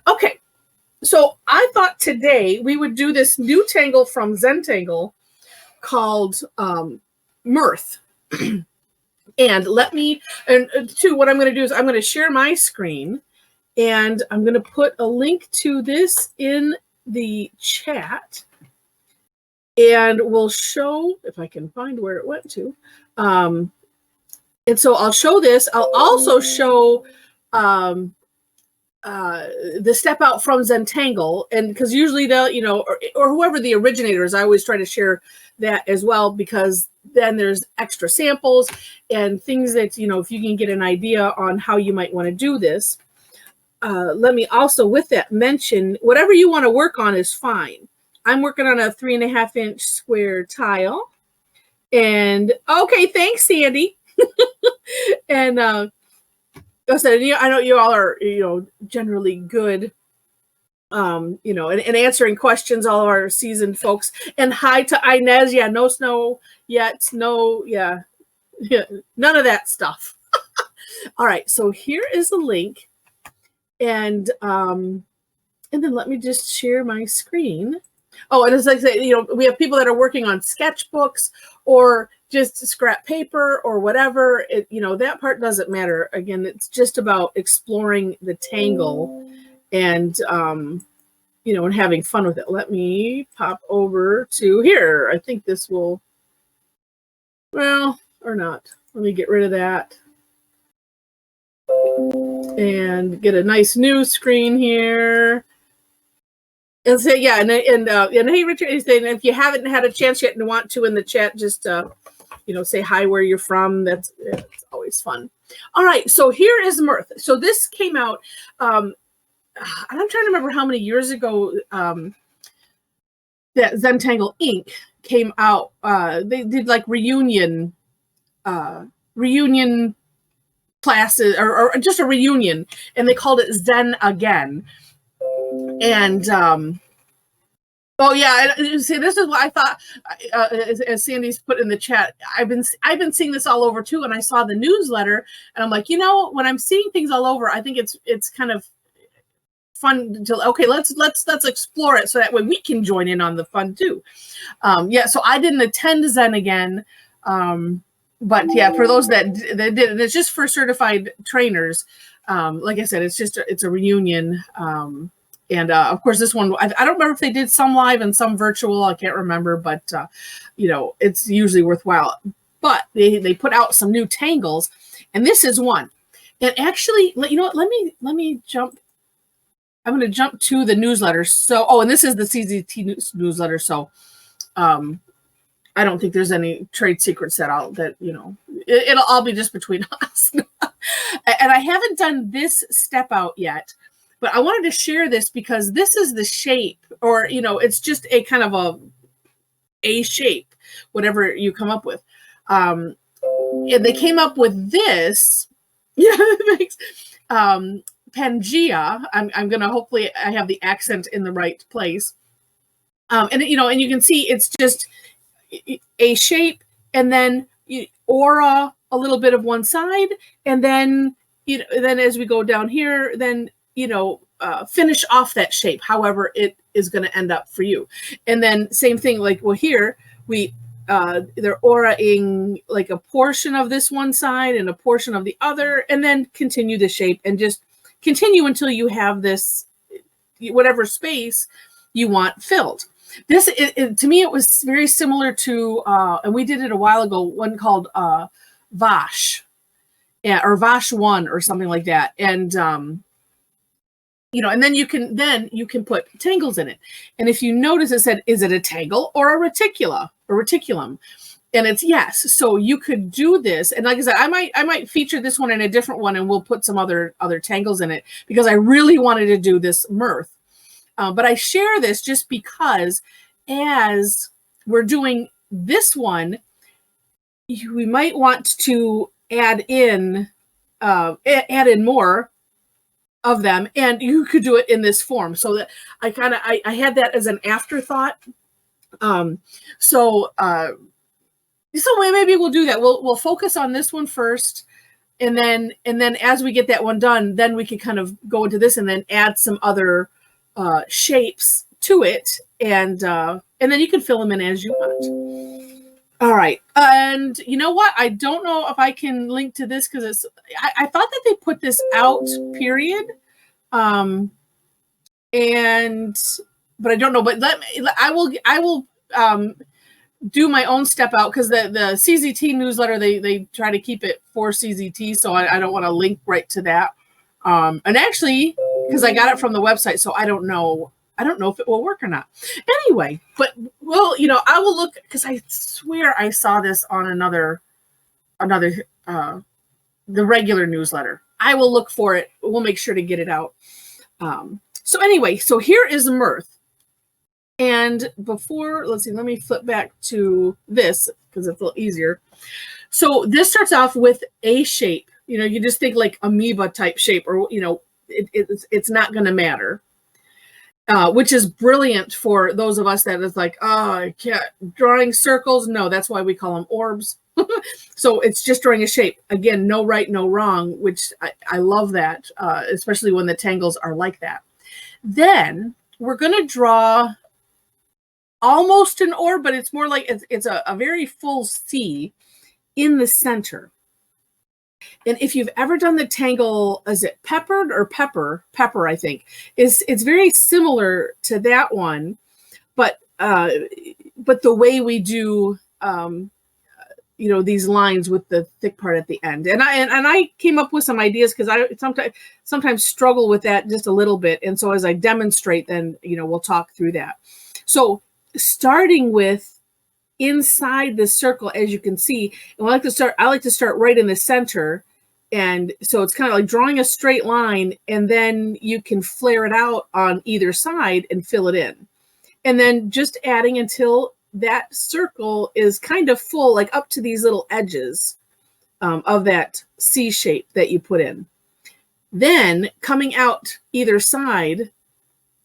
Okay, so I thought today we would do this new tangle from Zentangle called Mrth. And what I'm going to do is I'm going to share my screen, and I'm going to put a link to this in the chat, and we'll show, if I can find where it went to. And so I'll show this. I'll also show the step out from Zentangle, and because usually they'll, or whoever the originator is, I always try to share that as well, because then there's extra samples and things that, if you can get an idea on how you might want to do this. Let me also, with that, mention whatever you want to work on is fine. I'm working on a 3.5-inch square tile. And okay, thanks, Sandy. And I said, I know you all are, generally good, and answering questions, all of our seasoned folks. And hi to Inez. Yeah, no snow yet. No, yeah, none of that stuff. All right, so here is the link. And then let me just share my screen. Oh, and as I say, we have people that are working on sketchbooks or just scrap paper or whatever. That part doesn't matter. Again, it's just about exploring the tangle and, and having fun with it. Let me pop over to here. I think this will, well, or not. Let me get rid of that and get a nice new screen here. And say, yeah, and hey, Richard is saying, if you haven't had a chance yet and want to in the chat, just say hi, where you're from. It's always fun. All right, so here is Mrth. So this came out. I'm trying to remember how many years ago that Zentangle Inc. came out. They did like reunion classes or just a reunion, and they called it Zen Again. And oh yeah, see, this is what I thought. As Sandy's put in the chat, I've been seeing this all over too, and I saw the newsletter, and I'm like, when I'm seeing things all over, I think it's kind of fun to, okay, let's explore it so that way we can join in on the fun too. Yeah, so I didn't attend Zen Again, but yeah, for those that did, it's just for certified trainers. Like I said, it's a reunion. And of course, this one, I don't remember if they did some live and some virtual. I can't remember, but it's usually worthwhile. But they put out some new tangles, and this is one. And actually, you know what? Let me jump. I'm going to jump to the newsletter. So, and this is the CZT newsletter. So, I don't think there's any trade secrets that it'll all be just between us. And I haven't done this step out yet. But I wanted to share this because this is the shape, or, it's just a kind of a shape, whatever you come up with. And they came up with this, Pangea. I'm going to, hopefully I have the accent in the right place. And you can see it's just a shape, and then aura a little bit of one side. And then, then as we go down here, then, finish off that shape, however it is going to end up for you. And then same thing, like, well, here they're auraing like a portion of this one side and a portion of the other, and then continue the shape and just continue until you have this, whatever space you want filled. This, to me, it was very similar to, and we did it a while ago, one called Vash, or Vash 1 or something like that. And, and then you can put tangles in it. And if you notice, it said, is it a tangle or a reticulum? And it's yes. So you could do this. And like I said, I might feature this one in a different one, and we'll put some other tangles in it, because I really wanted to do this Mrth. But I share this just because as we're doing this one, we might want to add in more of them, and you could do it in this form. So that I had that as an afterthought. So maybe we'll do that. We'll focus on this one first, And then as we get that one done, then we can kind of go into this and then add some other shapes to it, and then you can fill them in as you want. All right, and you know what? I don't know if I can link to this because I thought that they put this out, period, but I don't know. But I will do my own step out because the CZT newsletter, they try to keep it for CZT, so I don't want to link right to that. And actually, because I got it from the website, so I don't know if it will work or not. Anyway, but well, I will look because I swear I saw this on another the regular newsletter. I will look for it. We'll make sure to get it out. So anyway, so here is Mrth. And before, let's see, let me flip back to this because it's a little easier. So this starts off with a shape. You just think like amoeba type shape, or, it's not going to matter, which is brilliant for those of us that is like, oh, I can't, drawing circles. No, that's why we call them orbs. So it's just drawing a shape. Again, no right, no wrong, which I love that, especially when the tangles are like that. Then we're going to draw almost an orb, but it's more like it's a very full C in the center. And if you've ever done the tangle, is it peppered or pepper? Pepper, I think. It's very similar to that one, but the way we do these lines with the thick part at the end. And I came up with some ideas because I sometimes struggle with that just a little bit. And so as I demonstrate, then we'll talk through that. So starting with inside the circle, as you can see, and I like to start right in the center. And so it's kind of like drawing a straight line, and then you can flare it out on either side and fill it in. And then just adding until that circle is kind of full, like up to these little edges of that C shape that you put in. Then coming out either side,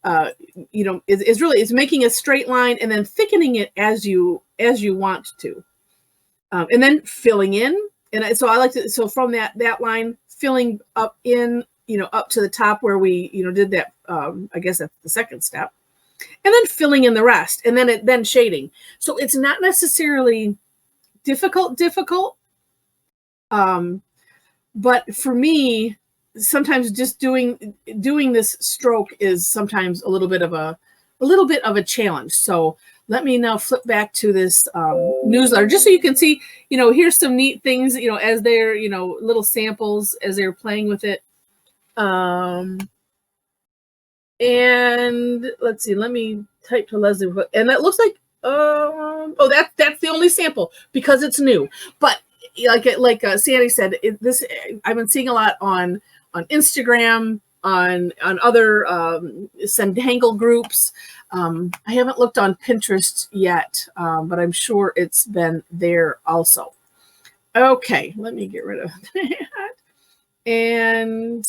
is making a straight line and then thickening it as you want to, and then filling in. And so I like to, so from that line, filling up in, up to the top where we, did that, I guess that's the second step, and then filling in the rest, and then shading. So it's not necessarily difficult, but for me, sometimes just doing this stroke is sometimes a little bit of a challenge. So let me now flip back to this newsletter, just so you can see, here's some neat things, as they're, little samples as they're playing with it. And let's see, let me type to Leslie, and that looks like, that's the only sample because it's new. But like Sandy said, I've been seeing a lot on Instagram, on other Zentangle groups. I haven't looked on Pinterest yet, but I'm sure it's been there also. Okay, let me get rid of that. And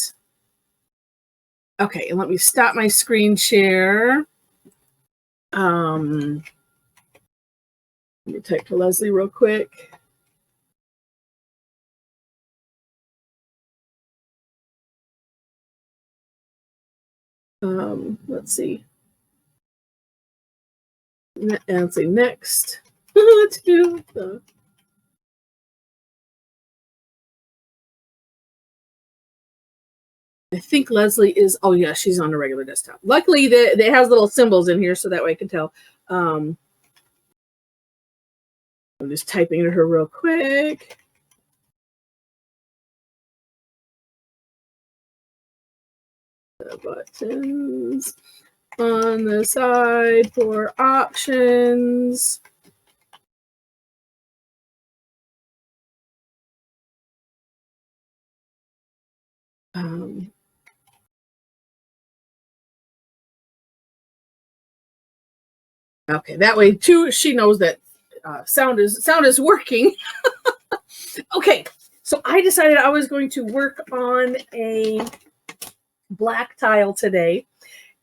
okay, and let me stop my screen share. Let me type to Leslie real quick. Let's see. And say next. Let's do the. I think Leslie is. Oh yeah, she's on a regular desktop. Luckily, it has little symbols in here, so that way I can tell. I'm just typing to her real quick. The buttons on the side for options. Okay, that way too she knows that sound is working. Okay, so I decided I was going to work on a black tile today,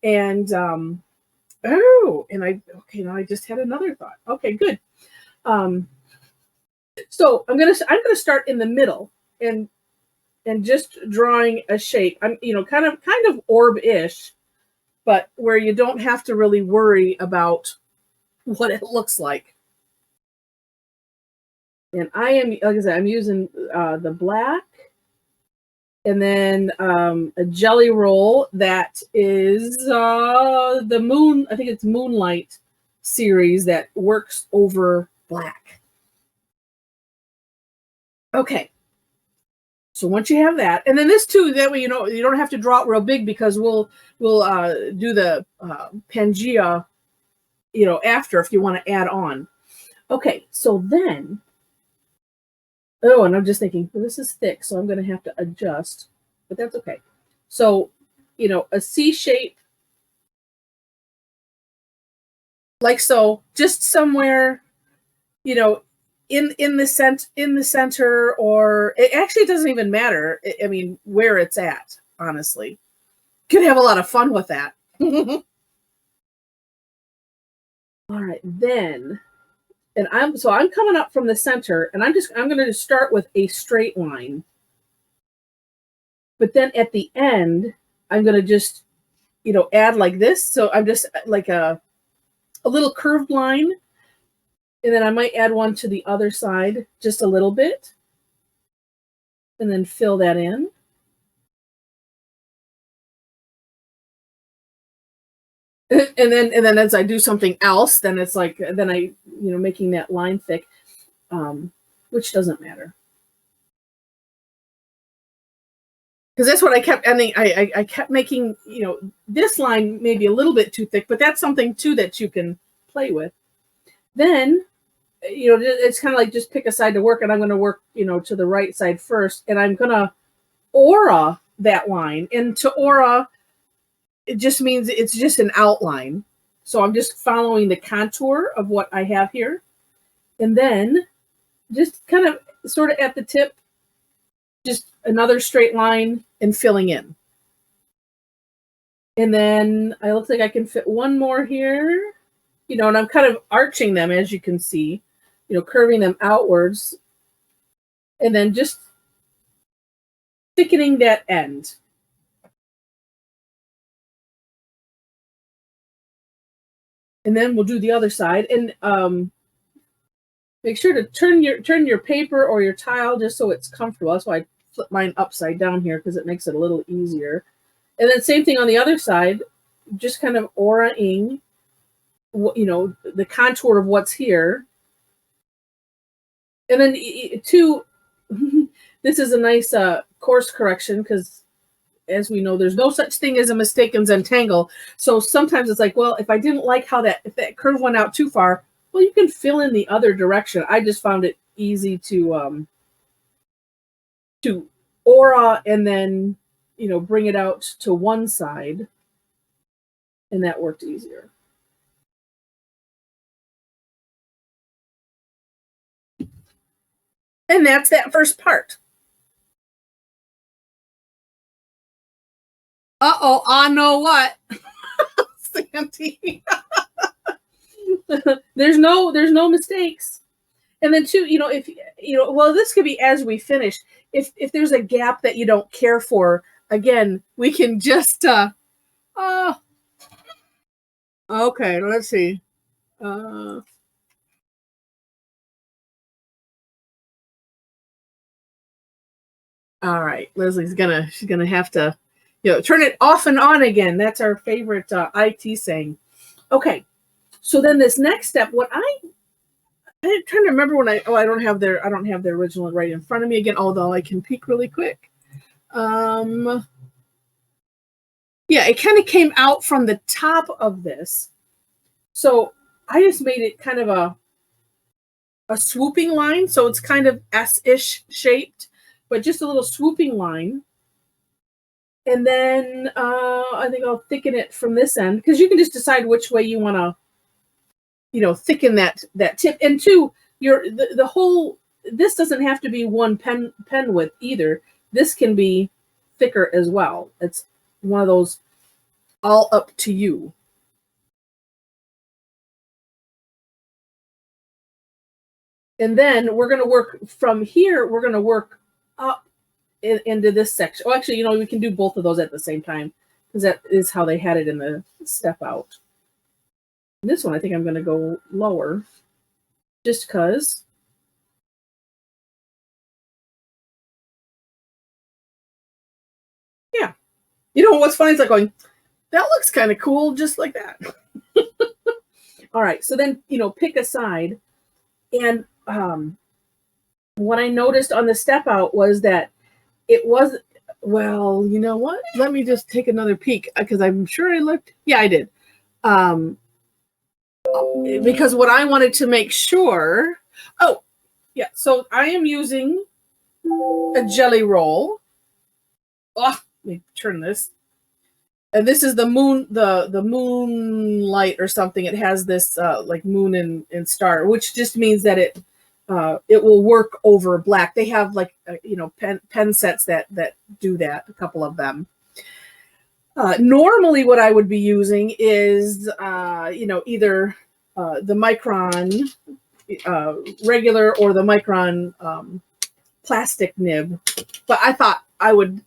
and now I just had another thought. Okay, good. So I'm gonna start in the middle, and and just drawing a shape. I'm, kind of orb-ish, but where you don't have to really worry about what it looks like. And I am, like I said, I'm using the black, and then a jelly roll that is the moon. I think it's Moonlight series that works over black. Okay. So once you have that, and then this too, that way you don't have to draw it real big, because we'll do the Pangea, after, if you want to add on. Okay, so then, oh, and I'm just thinking, well, this is thick, so I'm going to have to adjust, but that's okay. So, a C shape, like so, just somewhere, in the center, or it actually doesn't even matter. I mean, where it's at, honestly. Could have a lot of fun with that. All right, then, and I'm coming up from the center, and I'm going to start with a straight line. But then at the end, I'm going to just, add like this. So I'm just like a little curved line. And then I might add one to the other side, just a little bit. And then fill that in. And then as I do something else, then it's like, then I, making that line thick, which doesn't matter. Because that's what I kept ending. I kept making, this line maybe a little bit too thick, but that's something too that you can play with. Then, it's kind of like just pick a side to work, and I'm going to work, to the right side first, and I'm going to aura that line. And to aura, it just means it's just an outline. So I'm just following the contour of what I have here. And then just kind of sort of at the tip, just another straight line and filling in. And then it looks like I can fit one more here, and I'm kind of arching them, as you can see, curving them outwards. And then just thickening that end. And then we'll do the other side, and make sure to turn your paper or your tile just so it's comfortable. That's why I flip mine upside down here, because it makes it a little easier. And then same thing on the other side, just kind of aura-ing, the contour of what's here. And then this is a nice course correction, because as we know, there's no such thing as a mistake in Zentangle. So sometimes it's like, well, if I didn't like if that curve went out too far, well, you can fill in the other direction. I just found it easy to aura and then, bring it out to one side, and that worked easier. And that's that first part. Uh-oh, I know what. Sandy. There's no mistakes. And then too, if well, this could be as we finish. If there's a gap that you don't care for, again, we can just okay, let's see. All right, Leslie's she's gonna have to, turn it off and on again. That's our favorite IT saying. Okay, so then this next step, I'm trying to remember when I don't have the original right in front of me again, although I can peek really quick. Yeah, it kind of came out from the top of this. So I just made it kind of a swooping line. So it's kind of S-ish shaped, but just a little swooping line. And then I think I'll thicken it from this end, because you can just decide which way you want to, thicken that tip. And two, the whole, this doesn't have to be one pen width either. This can be thicker as well. It's one of those all up to you. And then we're going to work from here. We're going to work up into this section. Oh, actually, we can do both of those at the same time because that is how they had it in the step out. And this one, I think I'm going to go lower just because. Yeah. What's funny is like going, that looks kind of cool just like that. All right. So then, pick a side. And what I noticed on the step out was that it was, well, you know what? Let me just take another peek because I'm sure I looked. Yeah, I did. Because what I wanted to make sure. Oh, yeah. So I am using a jelly roll. Oh, let me turn this. And this is the moon, the moonlight or something. It has this like moon and star, which just means that it will work over black. They have like pen sets that do that. A couple of them. Normally, what I would be using is either the Micron regular or the Micron plastic nib. But I thought I would.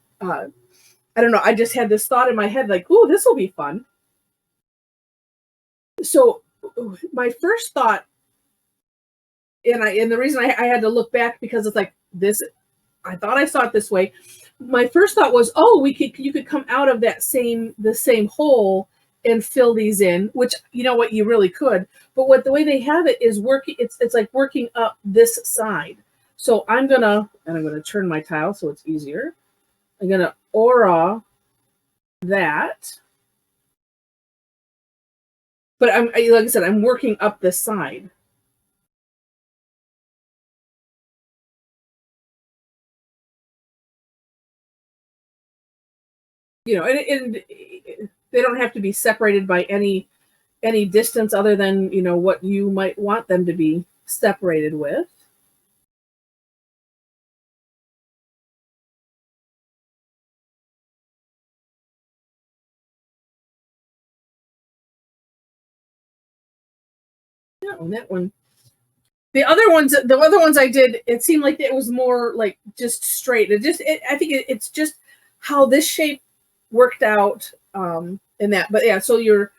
I don't know. I just had this thought in my head, like, "Ooh, this will be fun." So, my first thought, and the reason I had to look back because it's like this. I thought I saw it this way. My first thought was, "Oh, you could come out of the same hole and fill these in," which what you really could. But the way they have it is working. It's like working up this side. So I'm gonna turn my tile so it's easier. I'm gonna aura that, but like I said, I'm working up this side. And they don't have to be separated by any distance other than what you might want them to be separated with. Yeah, on that one. The other ones I did, it seemed like it was more like just straight. I think it's just how this shape worked out in that. But yeah, so you're,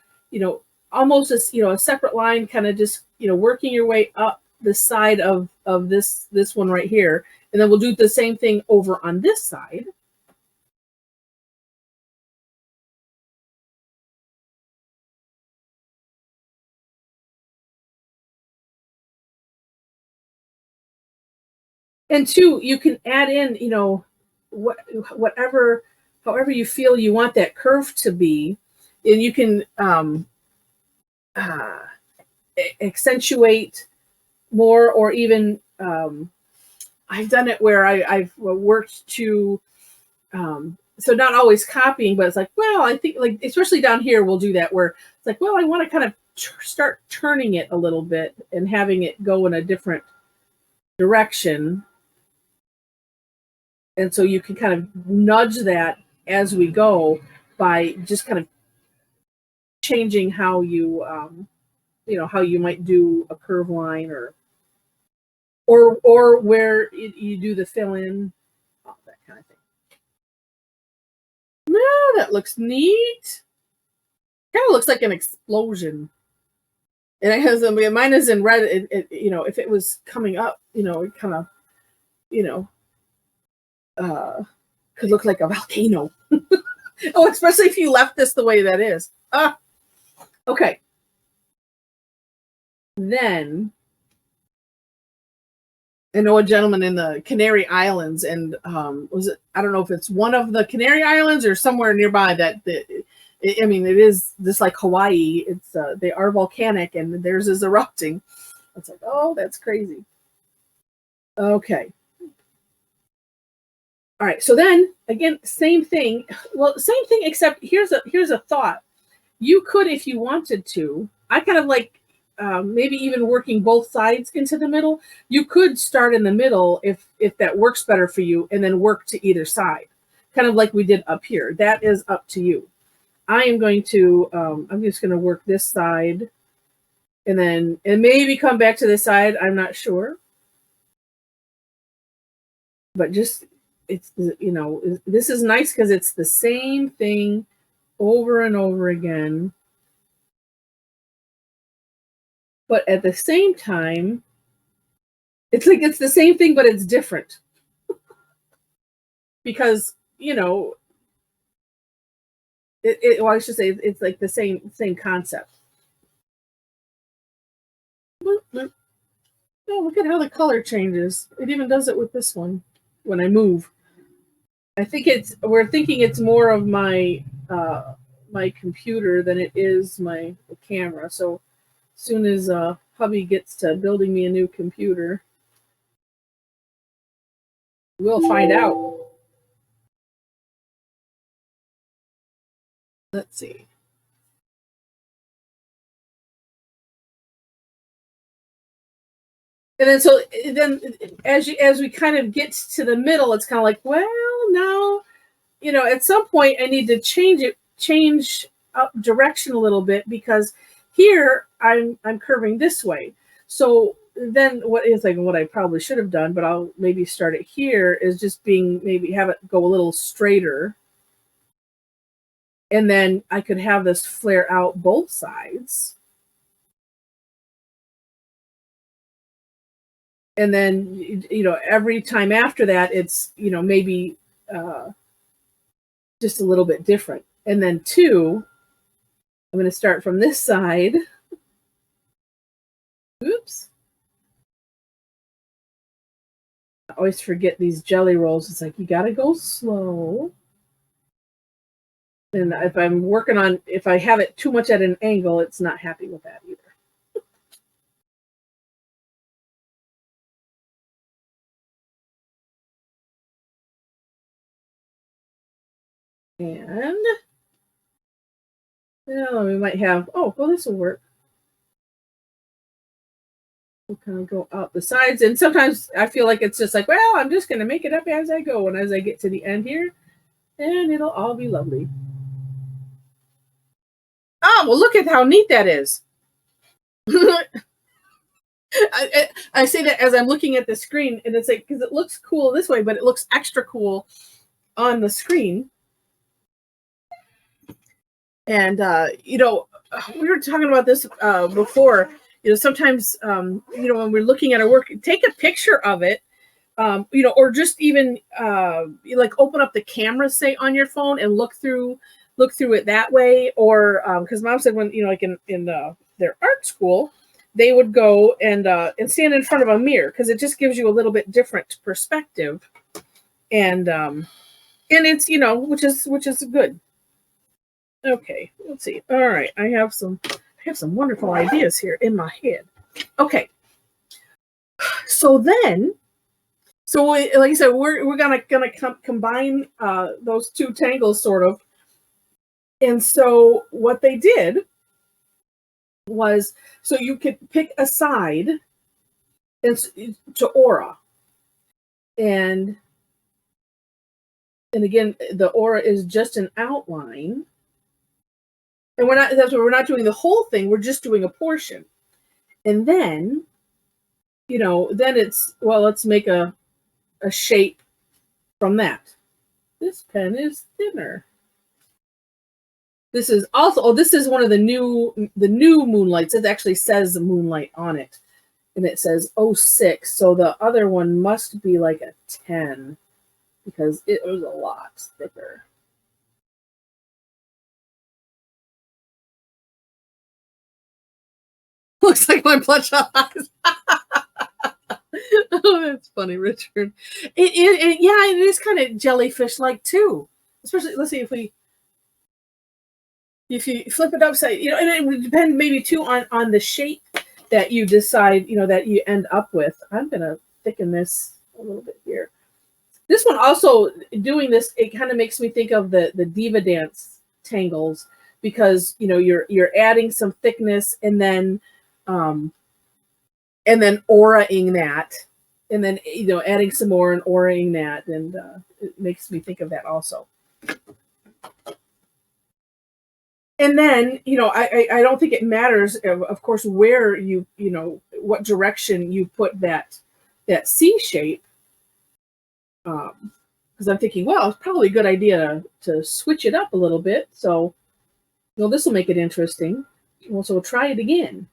almost a separate line, kind of just, working your way up the side of this one right here. And then we'll do the same thing over on this side. And two, you can add in, however you feel you want that curve to be, and you can accentuate more, or even I've done it where I've worked to so not always copying, but it's like, well, I think like especially down here we'll do that where it's like, well, I want to kind of start turning it a little bit and having it go in a different direction. And so you can kind of nudge that as we go by just kind of changing how you how you might do a curve line or where you do the fill in, that kind of thing. No, that looks neat. Kind of looks like an explosion. And it has mine is in red. If it was coming up, it kind of, could look like a volcano. Oh, especially if you left this the way that is. Okay. Then I know a gentleman in the Canary Islands, and was it? I don't know if it's one of the Canary Islands or somewhere nearby. It is just like Hawaii. It's they are volcanic, and theirs is erupting. It's like, oh, that's crazy. Okay. All right. So then again, same thing. Well, same thing, except here's a thought. You could, if you wanted to. I kind of like maybe even working both sides into the middle. You could start in the middle if that works better for you, and then work to either side, kind of like we did up here. That is up to you. I am going to, I'm just going to work this side, and maybe come back to this side. I'm not sure. But just, it's, you know, this is nice because it's the same thing over and over again. But at the same time, it's like it's the same thing, but it's different. Because, you know, well, I should say it's like the same concept. Bloop, bloop. Oh, look at how the color changes. It even does it with this one when I move. I think we're thinking it's more of my my computer than it is my camera. So as soon as hubby gets to building me a new computer, we'll find out. Let's see. And then as we kind of get to the middle, it's kind of like, well, no, you know, at some point I need to change up direction a little bit, because here I'm curving this way. So then what I probably should have done, but I'll maybe start it here, is just maybe have it go a little straighter. And then I could have this flare out both sides. And then, you know, every time after that, it's, you know, maybe just a little bit different. And then 2, I'm going to start from this side. Oops. I always forget these jelly rolls. It's like, you got to go slow. And if I'm working on, if I have it too much at an angle, it's not happy with that either. And well, we might have, oh, well, this will work. We'll kind of go out the sides. And sometimes I feel like it's just like, well, I'm just going to make it up as I go. And as I get to the end here, and it'll all be lovely. Oh, well, look at how neat that is. I say that as I'm looking at the screen, and it's like, because it looks cool this way, but it looks extra cool on the screen. And, you know, we were talking about this before. You know, sometimes, you know, when we're looking at our work, take a picture of it, you know, or just even like open up the camera, say, on your phone and look through it that way. Or because Mom said when, you know, like in their art school, they would go and stand in front of a mirror, because it just gives you a little bit different perspective. And it's, you know, which is good. Okay, let's see. All right, I have some wonderful ideas here in my head. Okay, so then, like I said, we're gonna combine those 2 tangles, sort of. And so what they did was, so you could pick a side to aura, and again, the aura is just an outline. And we're not doing the whole thing. We're just doing a portion. And then, you know, then it's, well, let's make a shape from that. This pen is thinner. This is also, oh, this is one of the new moonlights. It actually says moonlight on it. And it says 06. So the other one must be like a 10, because it was a lot thicker. Looks like my bloodshot eyes. Oh, that's funny, Richard. Yeah, it is kind of jellyfish-like too. Especially, let's see, if you flip it upside, you know, and it would depend maybe too on the shape that you decide, you know, that you end up with. I'm gonna thicken this a little bit here. This one also, doing this, it kind of makes me think of the Diva Dance tangles, because, you know, you're adding some thickness, and then auraing that, and then, you know, adding some more and auraing that, and it makes me think of that also. And then, you know, I don't think it matters, of course, where you know, what direction you put that C shape, because because I'm thinking, well, it's probably a good idea to switch it up a little bit. So, well, this will make it interesting. Well, so we'll try it again.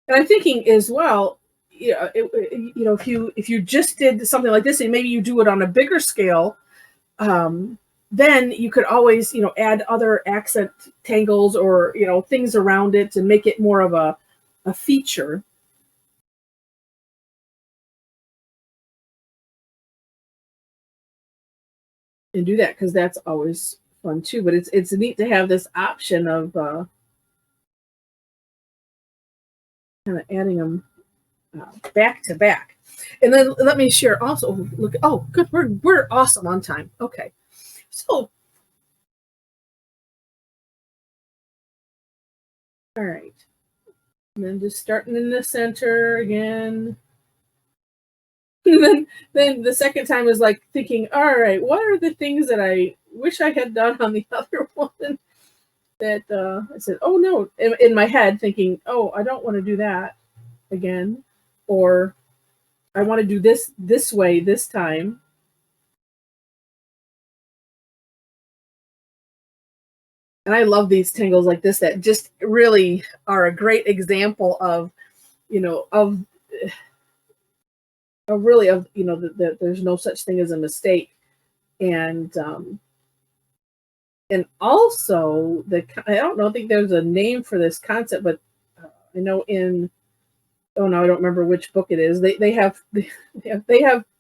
And I'm thinking as well, yeah, if you just did something like this, and maybe you do it on a bigger scale, then you could always, add other accent tangles or, things around it to make it more of a feature. And do that, because that's always fun too. But it's neat to have this option of kind of adding them back to back. And then let me share also. Look, oh, good, we're awesome on time. Okay, so all right, and then just starting in the center again. And then the second time is like thinking, all right, what are the things that I wish I had done on the other one? That I said, oh no, in my head thinking, oh, I don't want to do that again, or I want to do this way this time. And I love these tangles like this that just really are a great example of, that there's no such thing as a mistake. And also I don't think there's a name for this concept, but I know oh no, I don't remember which book it is. They have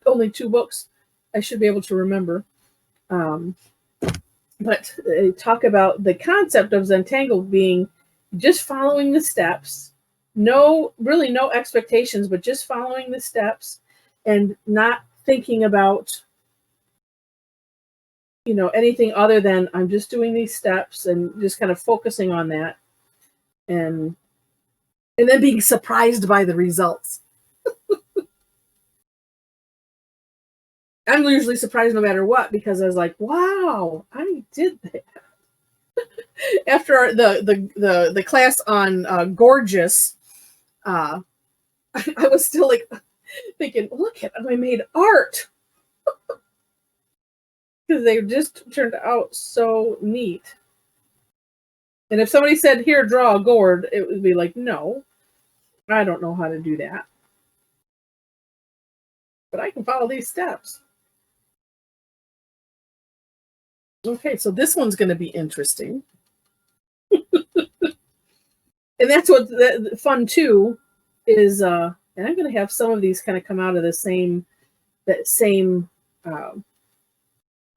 only 2 books. I should be able to remember. But they talk about the concept of Zentangle being just following the steps, no expectations, but just following the steps and not thinking about, anything other than I'm just doing these steps and just kind of focusing on that, and then being surprised by the results. I'm usually surprised no matter what, because I was like, wow, I did that. After the class on gorgeous, I was still like thinking, look at, I made art. Because they just turned out so neat. And if somebody said, here, draw a gourd, it would be like, no, I don't know how to do that. But I can follow these steps. Okay, so this one's going to be interesting. And that's what fun too is, and I'm going to have some of these kind of come out of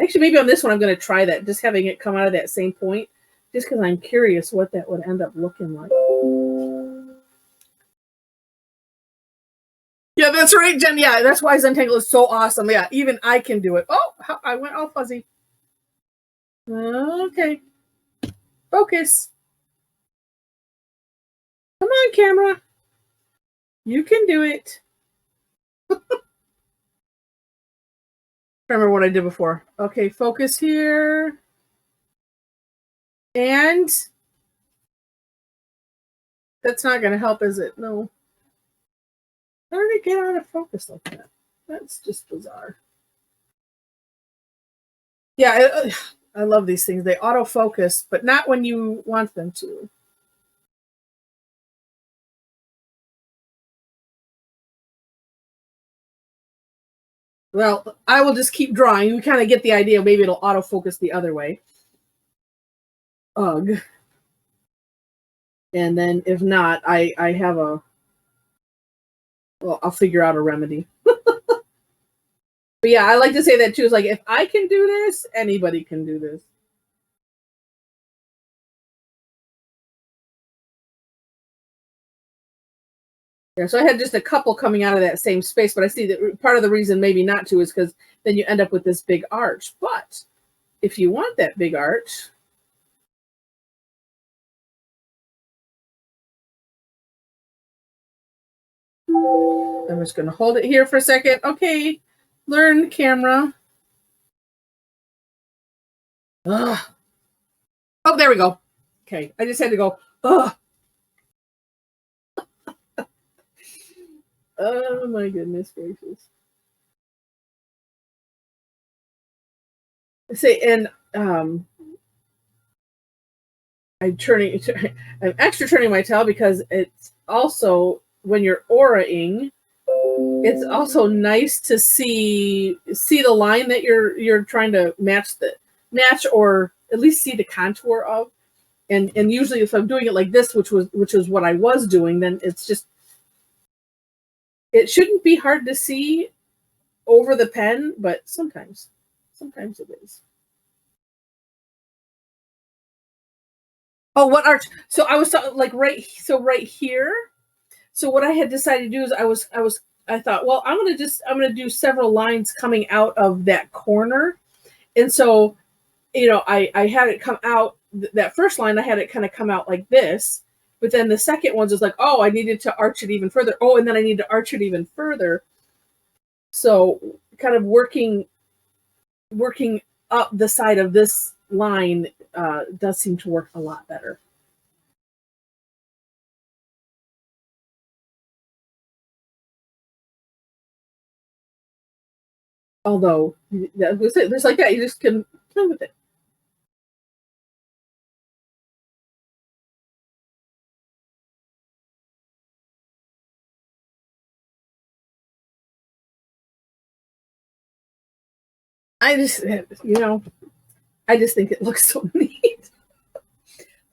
actually, maybe on this one, I'm going to try that, just having it come out of that same point, just because I'm curious what that would end up looking like. Yeah, that's right, Jen. Yeah, that's why Zentangle is so awesome. Yeah, even I can do it. Oh, I went all fuzzy. Okay. Focus. Come on, camera. You can do it. Remember what I did before. Okay, focus here. And that's not going to help, is it? No. How did it get out of focus like that? That's just bizarre. Yeah, I love these things. They autofocus, but not when you want them to. Well, I will just keep drawing. You kind of get the idea. Maybe it'll autofocus the other way. Ugh. And then if not, I have I'll figure out a remedy. But yeah, I like to say that too. It's like, if I can do this, anybody can do this. Yeah, so I had just a couple coming out of that same space, but I see that part of the reason maybe not to is because then you end up with this big arch. But if you want that big arch, I'm just going to hold it here for a second. Okay, learn camera. Ugh. Oh, there we go. Okay, I just had to go, ugh. Oh my goodness gracious. Say, and I'm extra turning my tail because it's also, when you're auraing, it's also nice to see the line that you're trying to match or at least see the contour of. And usually if I'm doing it like this, which is what I was doing, then it's just, it shouldn't be hard to see over the pen, but sometimes it is. Oh, what arch? So I was like right here. So what I had decided to do is I thought, well, I'm gonna do several lines coming out of that corner, and so I had it come out, that first line I had it kind of come out like this, but then the second one's just like, oh, I needed to arch it even further. Oh, and then I need to arch it even further. So kind of working up the side of this line does seem to work a lot better. Although, there's like that, you just can play with it. I just, I just think it looks so neat.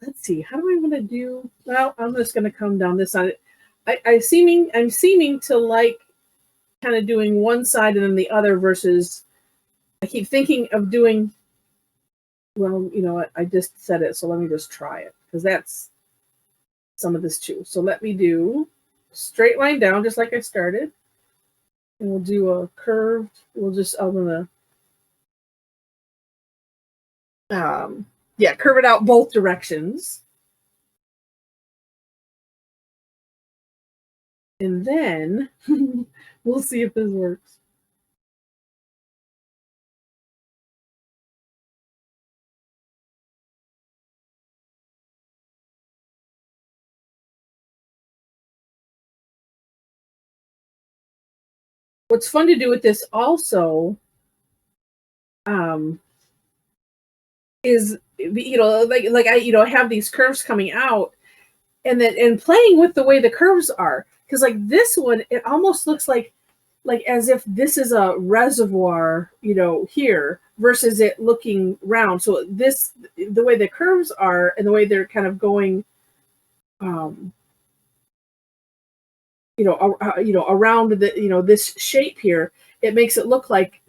Let's see, how do I want to do? Well, I'm just going to come down this side. I'm seeming to like kind of doing one side and then the other, versus I keep thinking of doing. Well, you know what? I just said it, so let me just try it, because that's some of this too. So let me do straight line down, just like I started, and we'll do a curved. I'm gonna curve it out both directions. And then we'll see if this works. What's fun to do with this also is, like I have these curves coming out, and playing with the way the curves are, because like this one, it almost looks like as if this is a reservoir, here, versus it looking round. So the way the curves are and the way they're kind of going, around this shape here, it makes it look like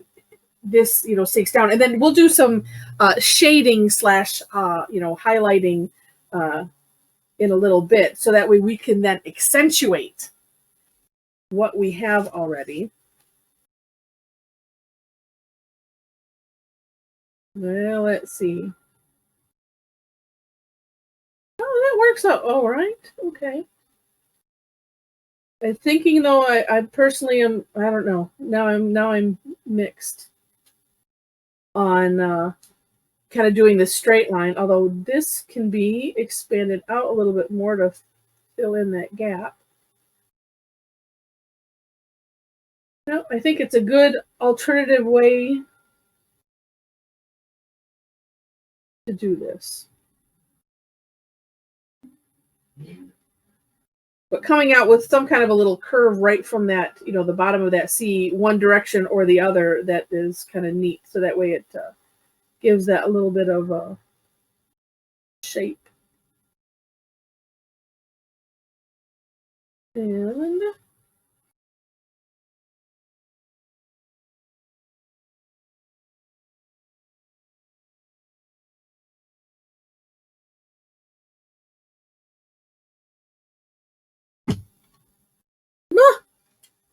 this, sinks down. And then we'll do some shading / highlighting in a little bit, so that way we can then accentuate what we have already. Well, let's see. Oh, that works out all right. Okay. I'm thinking though, I personally am, I don't know. Now I'm mixed on kind of doing the straight line, although this can be expanded out a little bit more to fill in that gap. No, I think it's a good alternative way to do this. But coming out with some kind of a little curve right from that, the bottom of that C, one direction or the other, that is kind of neat. So that way it gives that a little bit of a shape. And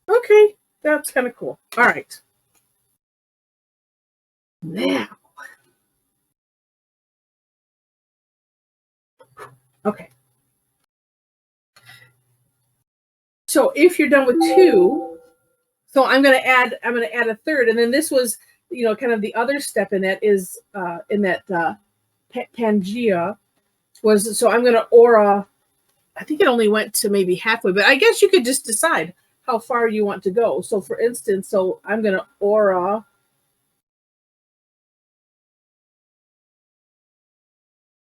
okay, that's kind of cool. All right. Now. Okay. So if you're done with two, so I'm going to add a third, and then this was, kind of the other step in that is in that Pangea was, so I'm going to aura. I think it only went to maybe halfway, but I guess you could just decide how far you want to go. So for instance, so I'm going to aura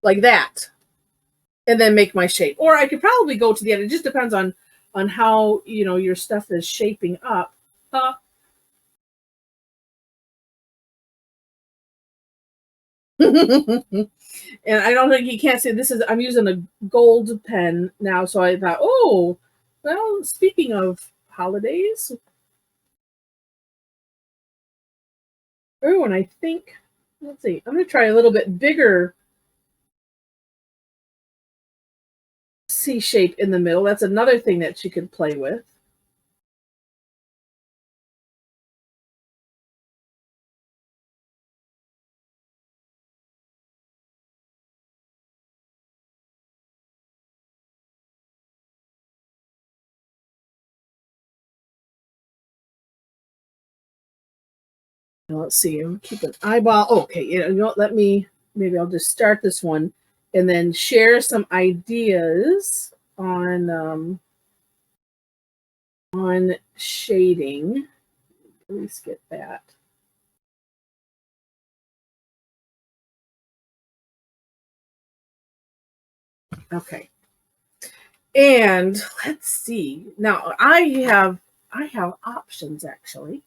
like that, and then make my shape. Or I could probably go to the end. It just depends on how, you know, your stuff is shaping up. And I don't think you can't see this is, I'm using a gold pen now, so I thought, oh, well, speaking of holidays, oh, and I think, let's see, I'm going to try a little bit bigger C shape in the middle. That's another thing that you could play with. Now, let's see, I'm keep an eyeball. Okay, you know, maybe I'll just start this one and then share some ideas on shading. At least get that. Okay. And let's see. Now I have options actually.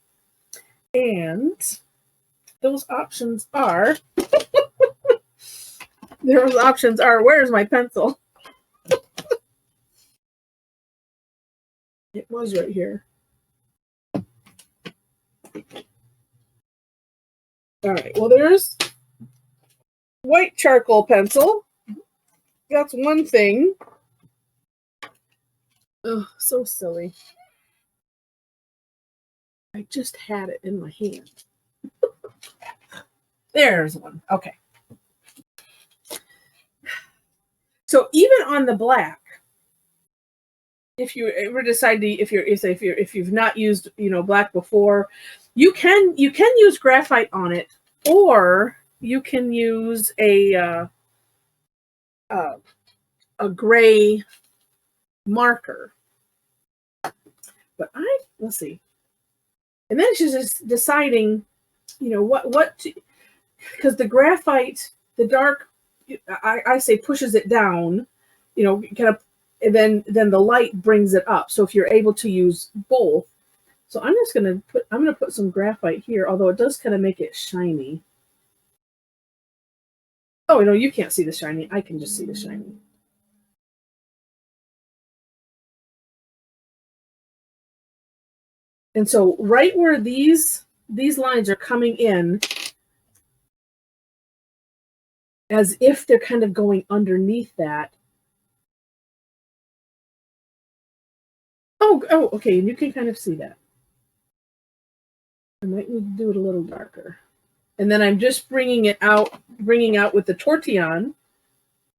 And those options are where's my pencil? It was right here. All right. Well, there's white charcoal pencil. That's one thing. Oh, so silly. I just had it in my hand. There's one. Okay. So even on the black, if you ever decide to, if you've not used, you know, black before, you can use graphite on it, or you can use a gray marker. But let's see. And then she's just deciding, you know, what because the graphite, the dark, I say pushes it down, you know, kind of, and then the light brings it up. So if you're able to use both, so I'm gonna put some graphite here, although it does kind of make it shiny. Oh no, you can't see the shiny. I can just see the shiny. And so right where these lines are coming in, as if they're kind of going underneath that. Oh, okay, and you can kind of see that. I might need to do it a little darker. And then I'm just bringing out with the Tortillion,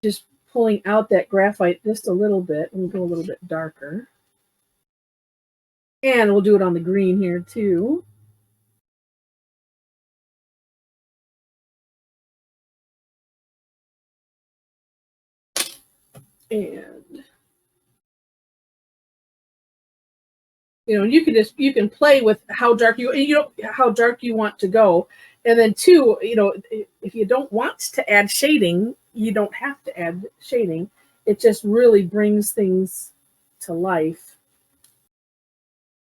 just pulling out that graphite just a little bit, and go a little bit darker. And we'll do it on the green here too. And you know, you can play with how dark how dark you want to go. And then two, you know, if you don't want to add shading, you don't have to add shading. It just really brings things to life.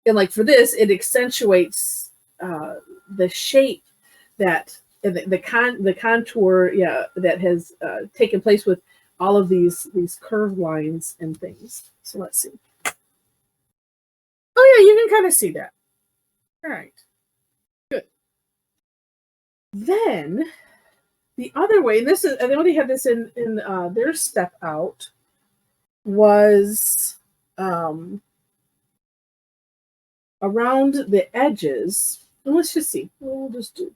And like for this, it accentuates the shape that the contour, yeah, that has taken place with all of these curved lines and things. So let's see. Oh yeah, you can kind of see that. All right, good. Then the other way, and this is, and they only had this in their step out, was around the edges. And let's just see. We'll just do.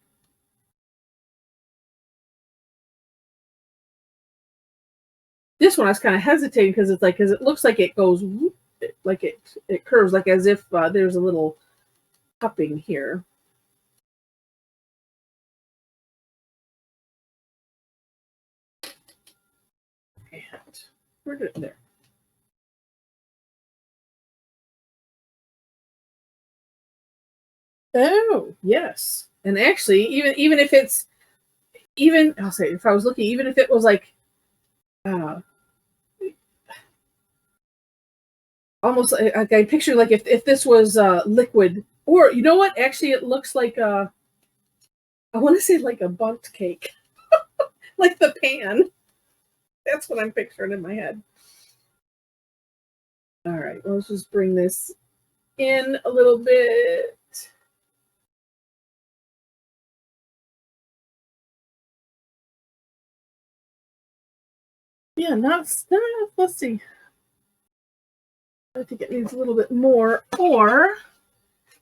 This one I was kind of hesitating because it's like, because it looks like it goes, like it curves, like as if there's a little cupping here. And where did it there? Oh, yes. And actually, even if it's I'll say, if I was looking, even if it was like uh almost like I picture, like if this was liquid, or you know what? Actually, it looks like I want to say like a bundt cake, like the pan. That's what I'm picturing in my head. All right, let's just bring this in a little bit. Yeah, let's see. I think it needs a little bit more, or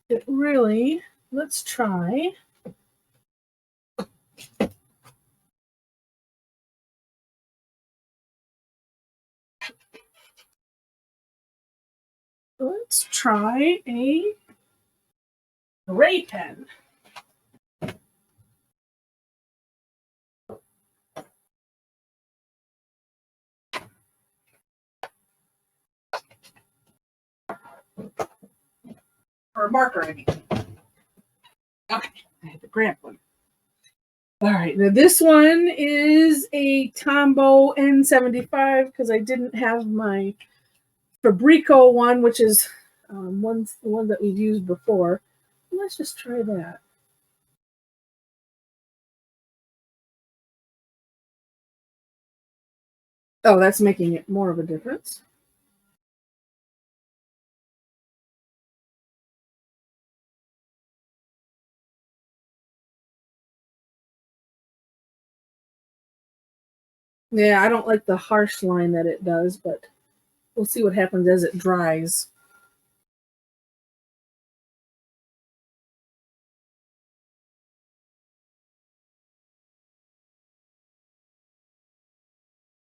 it really, let's try. Let's try a gray pen. Or a marker, I mean. Okay, I had to grab one. All right, now this one is a Tombow N75 because I didn't have my Fabrico one, which is the one that we've used before. Let's just try that. Oh, that's making it more of a difference. Yeah, I don't like the harsh line that it does, but we'll see what happens as it dries.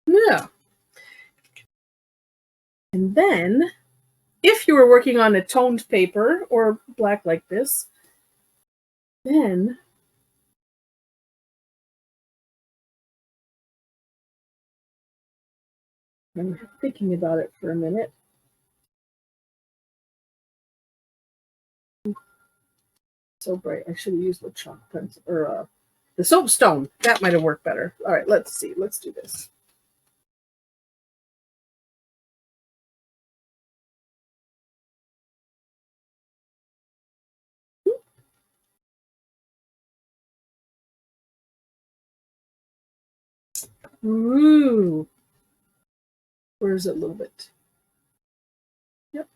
Yeah. And then, if you were working on a toned paper or black like this, then I'm thinking about it for a minute. So bright. I should have used the chalk pencil or the soapstone. That might have worked better. All right, let's see. Let's do this. Ooh. Where's it a little bit? Yep.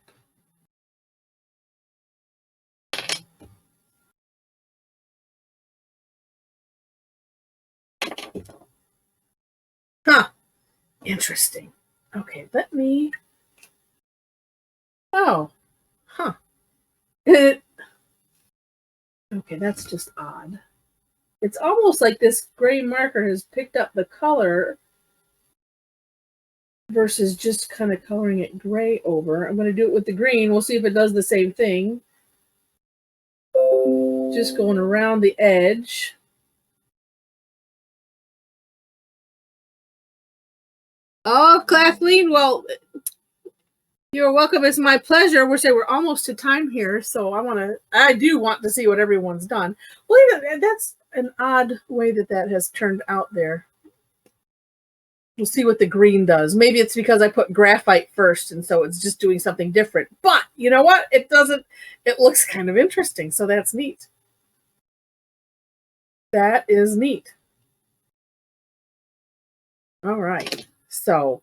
Huh. Interesting. Okay, let me. Oh. Huh. Okay, that's just odd. It's almost like this gray marker has picked up the color versus just kind of coloring it gray over. I'm going to do it with the green. We'll see if it does the same thing. Just going around the edge. Oh, Kathleen, well, you're welcome. It's my pleasure. We're almost to time here, so I do want to see what everyone's done. Well, that's an odd way that has turned out there. We'll see what the green does. Maybe it's because I put graphite first, and so it's just doing something different. But you know what? It doesn't. It looks kind of interesting, so that's neat. That is neat. All right. So,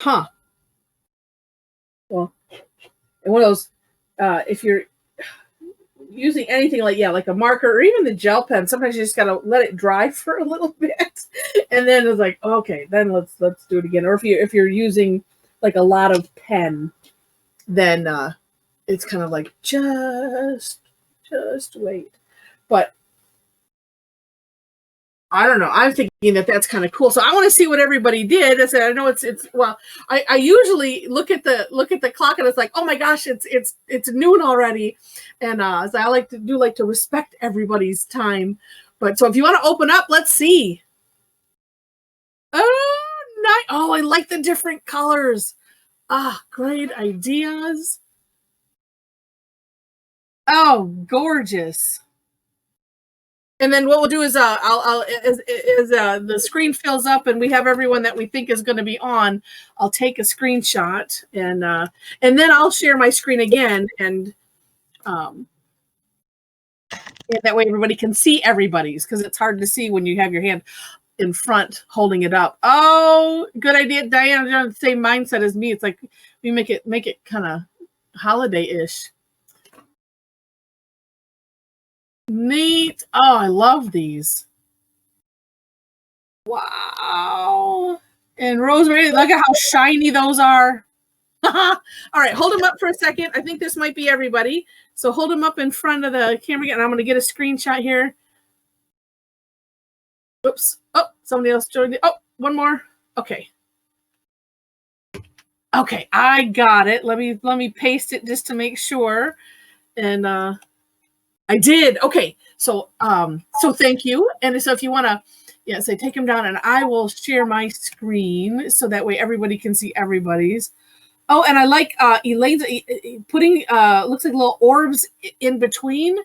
huh. Well, and one of those, if you're using anything like a marker or even the gel pen, sometimes you just gotta let it dry for a little bit, and then it's like, okay, then let's do it again. Or if you're using like a lot of pen, then it's kind of like just wait. But I don't know. I'm thinking that's kind of cool. So I want to see what everybody did. I said, I know it's well. I usually look at the clock and it's like, oh my gosh, it's noon already, and so I like to respect everybody's time. But so if you want to open up, let's see. Oh, nice. Oh, I like the different colors. Ah, great ideas. Oh, gorgeous. And then what we'll do is I'll as the screen fills up and we have everyone that we think is going to be on, I'll take a screenshot and then I'll share my screen again and that way everybody can see everybody's, because it's hard to see when you have your hand in front holding it up. Oh, good idea, Diana. You're on the same mindset as me. It's like we make it kind of holiday-ish. Neat. Oh, I love these. Wow. And Rosemary, look at how shiny those are. All right, hold them up for a second. I think this might be everybody. So hold them up in front of the camera again. I'm going to get a screenshot here. Oops. Oh, somebody else joined me. Oh, one more. Okay. Okay, I got it. Let me paste it just to make sure. And I did. Okay. So so thank you. And so if you want to say take them down and I will share my screen so that way everybody can see everybody's. Oh, and I like Elaine's putting looks like little orbs in between.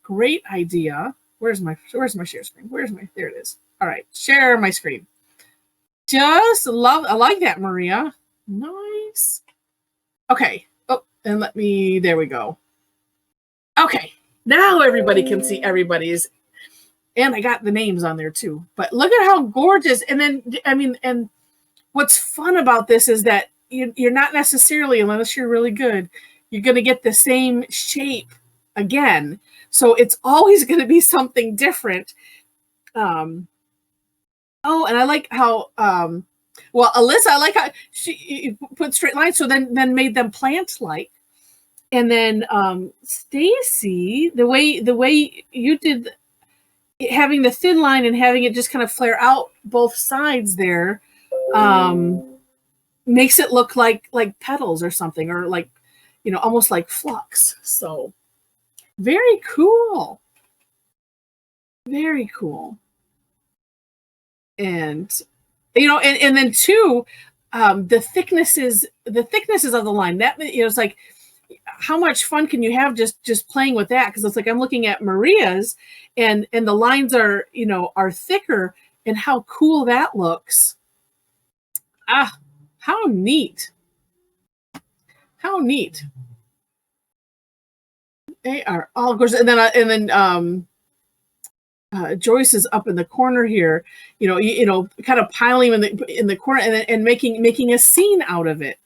Great idea. Where's my share screen? There it is. All right, share my screen. Just love, I like that, Maria. Nice. Okay. Oh, and there we go. Okay, now everybody can see everybody's. And I got the names on there too. But look at how gorgeous. And then, I mean, and what's fun about this is that you're not necessarily, unless you're really good, you're going to get the same shape again. So it's always going to be something different. Oh, and I like how, well, Alyssa, I like how she put straight lines, so then made them plant-like. And then Stacy, the way you did having the thin line and having it just kind of flare out both sides there, makes it look like petals or something, or like, almost like flux. So very cool. Very cool. And and then too, the thicknesses of the line, that it's like, how much fun can you have just playing with that? Because it's like I'm looking at Maria's and the lines are are thicker, and how cool that looks. Ah, how neat. How neat. They are all gorgeous. And then Joyce is up in the corner here, kind of piling in the corner and making a scene out of it.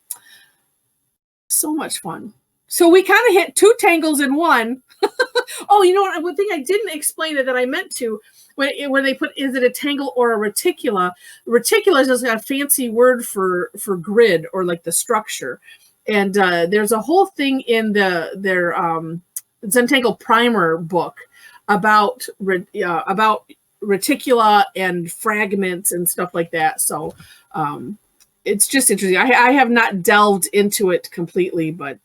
So much fun. So we kind of hit 2 tangles in one. Oh, you know what? One thing I didn't explain it that I meant to, when they put, is it a tangle or a reticula? Reticula is just a fancy word for grid, or like the structure. And there's a whole thing in their Zentangle primer book about reticula and fragments and stuff like that. So it's just interesting. I have not delved into it completely, but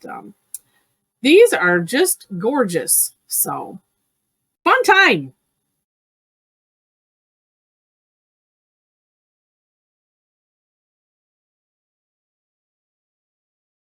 these are just gorgeous. So fun time.